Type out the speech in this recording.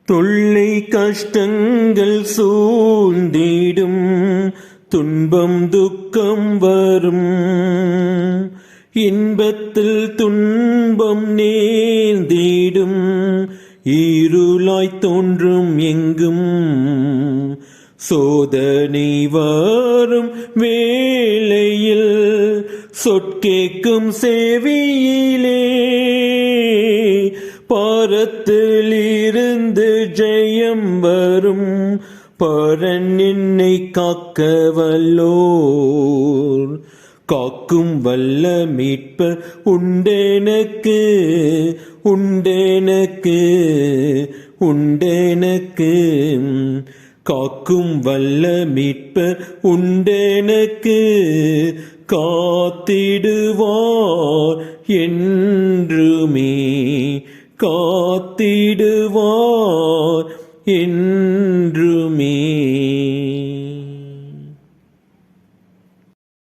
தொல்லை கஷ்டங்கள் சூழ்ந்திடும், துன்பம் துக்கம் வரும். இன்பத்தில் துன்பம் நேர்ந்திடும், இருளாய் தோன்றும் எங்கும். சோதனை வரும் வேளையில் சொற்கேக்கும் செவியிலே, பாரத்திலிருந்து ஜெயம் வரும். பரன் என்னை காக்க வல்லோர், காக்கும் வல்ல மீட்பர் உண்டெனக்கு, உண்டெனக்கு, உண்டெனக்கு. காக்கும் வல்ல மீட்பர் உண்டெனக்கு, காத்திடுவார் என்றுமே, காத்திடுவார் என்றுமே.